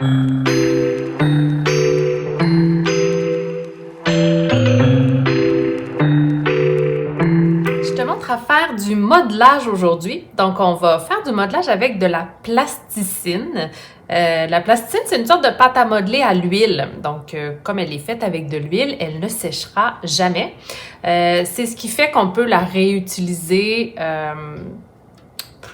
Je te montre à faire du modelage aujourd'hui. Donc, on va faire du modelage avec de la plasticine. La plasticine, c'est une sorte de pâte à modeler à l'huile. Donc, comme elle est faite avec de l'huile, elle ne séchera jamais. C'est ce qui fait qu'on peut la réutiliser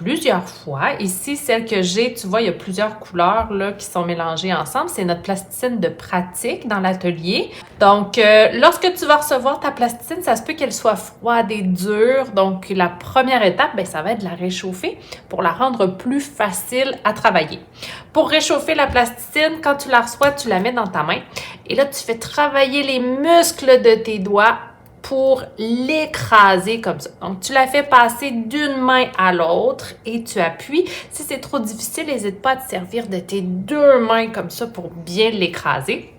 plusieurs fois. Ici, celle que j'ai, tu vois, il y a plusieurs couleurs là, qui sont mélangées ensemble. C'est notre plasticine de pratique dans l'atelier. Donc, lorsque tu vas recevoir ta plasticine, ça se peut qu'elle soit froide et dure. Donc, la première étape, bien, ça va être de la réchauffer pour la rendre plus facile à travailler. Pour réchauffer la plasticine, quand tu la reçois, tu la mets dans ta main. Et là, tu fais travailler les muscles de tes doigts pour l'écraser comme ça. Donc, tu la fais passer d'une main à l'autre et tu appuies. Si c'est trop difficile, n'hésite pas à te servir de tes deux mains comme ça pour bien l'écraser.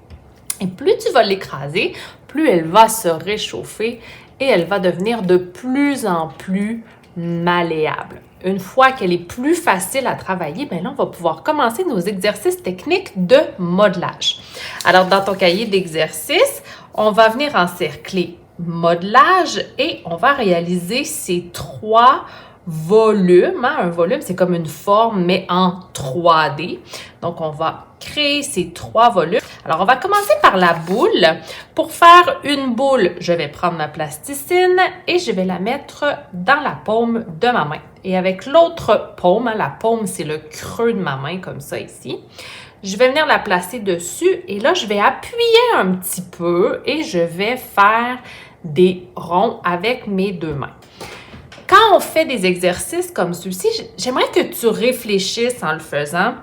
Et plus tu vas l'écraser, plus elle va se réchauffer et elle va devenir de plus en plus malléable. Une fois qu'elle est plus facile à travailler, bien là, on va pouvoir commencer nos exercices techniques de modelage. Alors, dans ton cahier d'exercices, on va venir encercler modelage et on va réaliser ces trois volumes. Un volume, c'est comme une forme, mais en 3D. Donc, on va créer ces trois volumes. Alors, on va commencer par la boule. Pour faire une boule, je vais prendre ma plasticine et je vais la mettre dans la paume de ma main. Et avec l'autre paume, la paume, c'est le creux de ma main, comme ça ici. Je vais venir la placer dessus et là, je vais appuyer un petit peu et je vais faire des ronds avec mes deux mains. Quand on fait des exercices comme ceux-ci, j'aimerais que tu réfléchisses en le faisant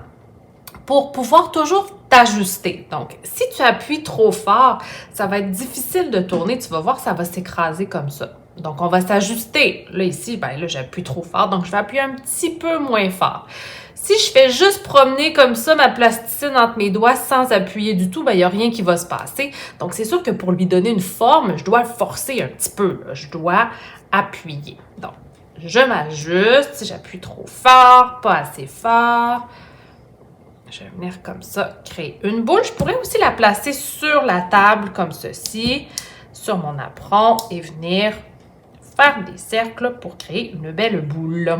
pour pouvoir toujours t'ajuster. Donc, si tu appuies trop fort, ça va être difficile de tourner. Tu vas voir, ça va s'écraser comme ça. Donc, on va s'ajuster. Là, ici, ben là, j'appuie trop fort, donc je vais appuyer un petit peu moins fort. Si je fais juste promener comme ça ma plasticine entre mes doigts sans appuyer du tout, ben, il n'y a rien qui va se passer. Donc, c'est sûr que pour lui donner une forme, je dois le forcer un petit peu. Là. Je dois appuyer. Donc, je m'ajuste. Si j'appuie trop fort, pas assez fort, je vais venir comme ça, créer une boule. Je pourrais aussi la placer sur la table comme ceci, sur mon apron et venir faire des cercles pour créer une belle boule.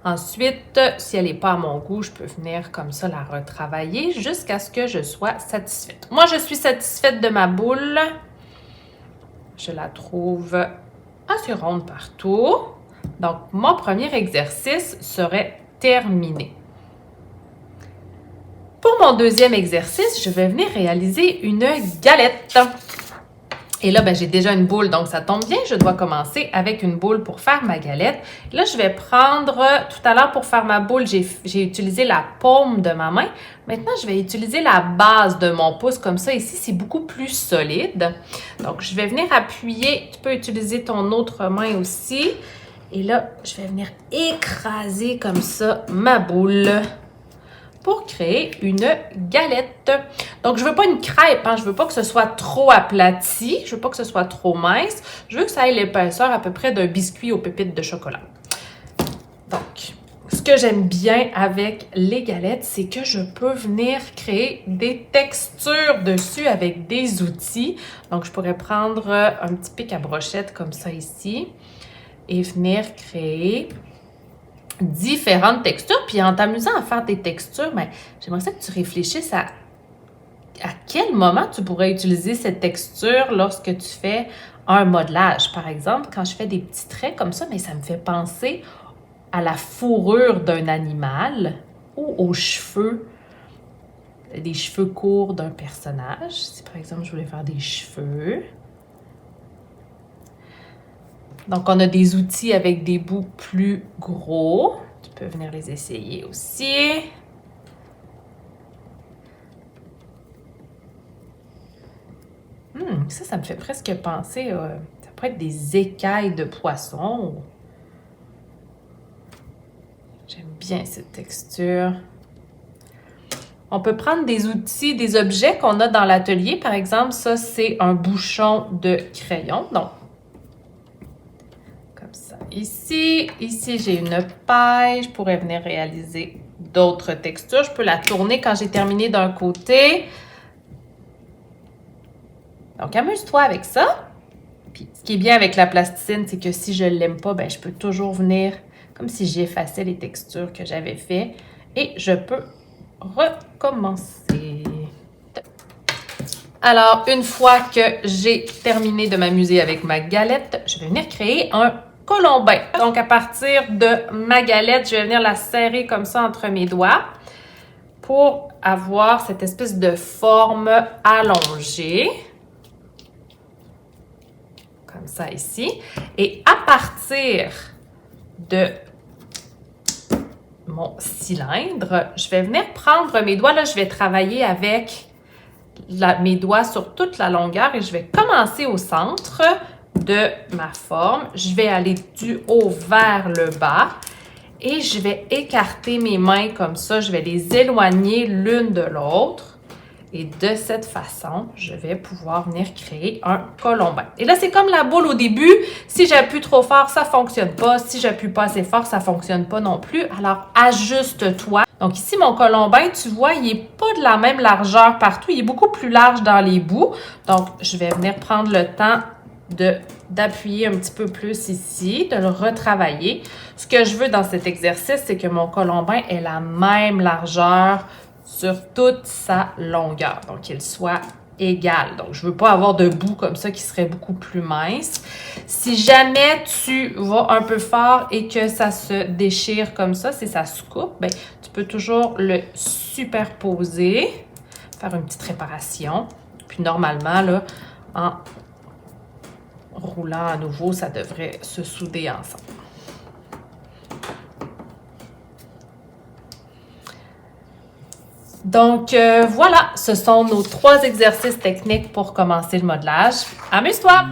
Ensuite, si elle n'est pas à mon goût, je peux venir comme ça la retravailler jusqu'à ce que je sois satisfaite. Moi, je suis satisfaite de ma boule. Je la trouve assez ronde partout. Donc, mon premier exercice serait terminé. Pour mon deuxième exercice, je vais venir réaliser une galette. Et là, ben, j'ai déjà une boule, donc ça tombe bien. Je dois commencer avec une boule pour faire ma galette. Là, je vais prendre, tout à l'heure pour faire ma boule, j'ai utilisé la paume de ma main. Maintenant, je vais utiliser la base de mon pouce comme ça. Ici, c'est beaucoup plus solide. Donc, je vais venir appuyer. Tu peux utiliser ton autre main aussi. Et là, je vais venir écraser comme ça ma boule pour créer une galette. Donc, je veux pas une crêpe, hein? Je veux pas que ce soit trop aplati, je veux pas que ce soit trop mince, je veux que ça ait l'épaisseur à peu près d'un biscuit aux pépites de chocolat. Donc, ce que j'aime bien avec les galettes, c'est que je peux venir créer des textures dessus avec des outils. Donc, je pourrais prendre un petit pic à brochette comme ça ici et venir créer différentes textures. Puis en t'amusant à faire des textures, ben, j'aimerais ça que tu réfléchisses à quel moment tu pourrais utiliser cette texture lorsque tu fais un modelage. Par exemple, quand je fais des petits traits comme ça, mais ça me fait penser à la fourrure d'un animal ou aux cheveux, des cheveux courts d'un personnage. Si par exemple, je voulais faire des cheveux. Donc, on a des outils avec des bouts plus gros. Tu peux venir les essayer aussi. Ça me fait presque penser, ça pourrait être des écailles de poisson. J'aime bien cette texture. On peut prendre des outils, des objets qu'on a dans l'atelier. Par exemple, ça, c'est un bouchon de crayon. Donc, comme ça ici. Ici, j'ai une paille. Je pourrais venir réaliser d'autres textures. Je peux la tourner quand j'ai terminé d'un côté. Donc, amuse-toi avec ça. Puis, ce qui est bien avec la plasticine, c'est que si je ne l'aime pas, ben, je peux toujours venir, comme si j'effaçais les textures que j'avais fait. Et je peux recommencer. Alors, une fois que j'ai terminé de m'amuser avec ma galette, je vais venir créer un colombin. Donc, à partir de ma galette, je vais venir la serrer comme ça entre mes doigts pour avoir cette espèce de forme allongée. Comme ça ici. Et à partir de mon cylindre, je vais venir prendre mes doigts. Là, je vais travailler avec mes doigts sur toute la longueur et je vais commencer au centre de ma forme. Je vais aller du haut vers le bas et je vais écarter mes mains comme ça. Je vais les éloigner l'une de l'autre. Et de cette façon, je vais pouvoir venir créer un colombin. Et là, c'est comme la boule au début. Si j'appuie trop fort, ça ne fonctionne pas. Si j'appuie pas assez fort, ça ne fonctionne pas non plus. Alors, ajuste-toi. Donc ici, mon colombin, tu vois, il n'est pas de la même largeur partout. Il est beaucoup plus large dans les bouts. Donc, je vais venir prendre le temps d'appuyer un petit peu plus ici, de le retravailler. Ce que je veux dans cet exercice, c'est que mon colombin ait la même largeur sur toute sa longueur, donc qu'il soit égal. Donc, je ne veux pas avoir de bout comme ça qui serait beaucoup plus mince. Si jamais tu vas un peu fort et que ça se déchire comme ça, si ça se coupe, bien, tu peux toujours le superposer, faire une petite réparation. Puis normalement, là, en roulant à nouveau, ça devrait se souder ensemble. Donc, voilà, ce sont nos 3 exercices techniques pour commencer le modelage. Amuse-toi!